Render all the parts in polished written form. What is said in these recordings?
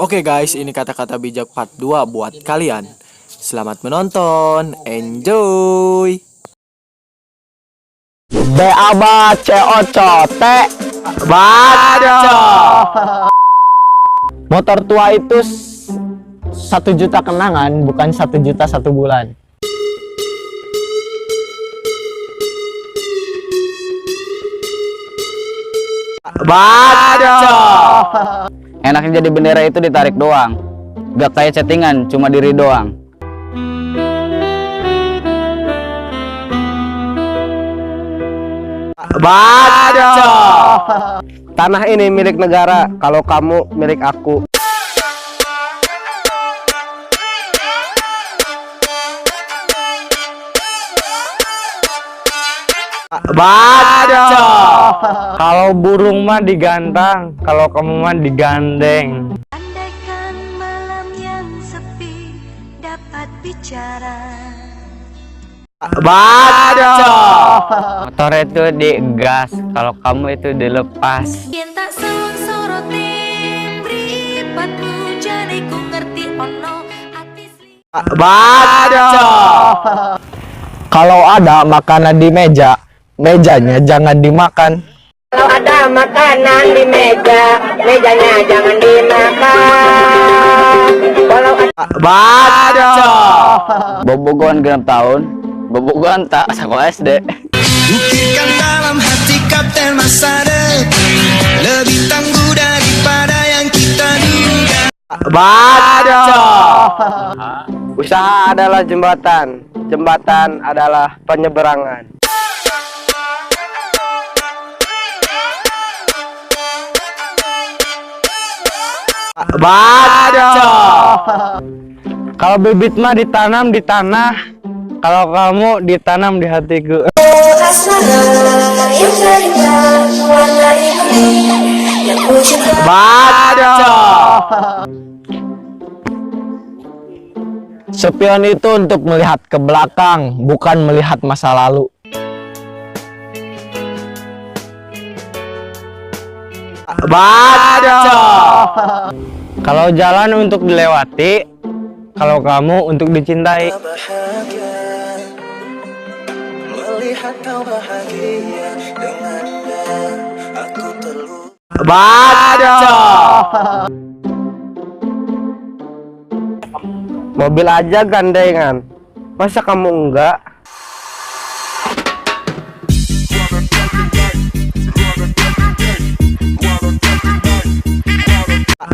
Oke guys, ini kata-kata bijak part 2 buat kalian. Selamat menonton, enjoy. BABACOCOT Baca. Motor tua itu 1 juta kenangan, bukan 1 juta 1 bulan. Baca. Enaknya jadi bendera itu ditarik doang, gak kayak chattingan, cuma diri doang. Baca. Tanah ini milik negara, kalau kamu milik aku. Baca. Kalau burung mah digantang, kalau kamu mah digandeng. Andaikan malam yang sepi dapat bicara. Baca. Motor itu digas, kalau kamu itu dilepas. Yen tak sorot-sorotin mripatmu jane ku ngerti ono ati sli. Baca. Kalau ada makanan di meja, mejanya jangan dimakan. Kalau ada makanan di meja, mejanya jangan dimakan. Kalau ada Baca. Bobogohan genap tahun, bobogohan tak sekolah SD. Buktikan dalam hati Kapten masa depan lebih tangguh daripada yang kita duga. Baca. Usaha adalah jembatan, jembatan adalah penyeberangan. Baca. Kalau bibit mah ditanam di tanah, kalau kamu ditanam di hatiku. Baca. Spion itu untuk melihat ke belakang, bukan melihat masa lalu. Baca. Kalau jalan untuk dilewati, kalau kamu untuk dicintai. Melihat kau bahagia dengannya, aku terluka. Baca. Mobil aja gandengan, masa kamu enggak?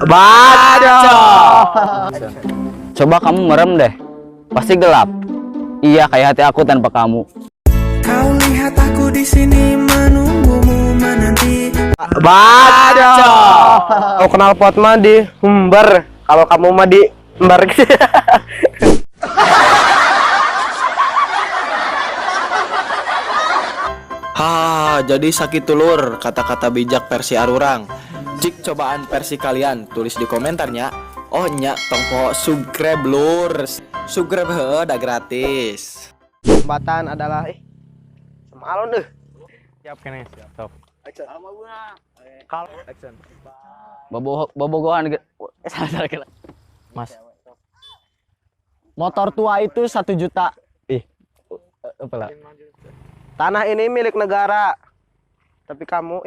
Baca. Coba kamu merem deh, pasti gelap. Iya, kayak hati aku tanpa kamu. Kau lihat aku di sini menunggumu menanti. Baca. Kau kenal pot mah di humber, kalau kamu mah di ember. Jadi sakit tulur kata-kata bijak versi Arurang. Jik cobaan versi kalian tulis di komentarnya. Oh nya tongpo subscribe lur. Subscribe udah gratis. Jembatan adalah semalon deh. Siap kene, siap. Top. Kalau action. Bobogohan salah kira. Mas. Motor tua itu 1 juta. Apalah. Tanah ini milik negara. Tapi kamu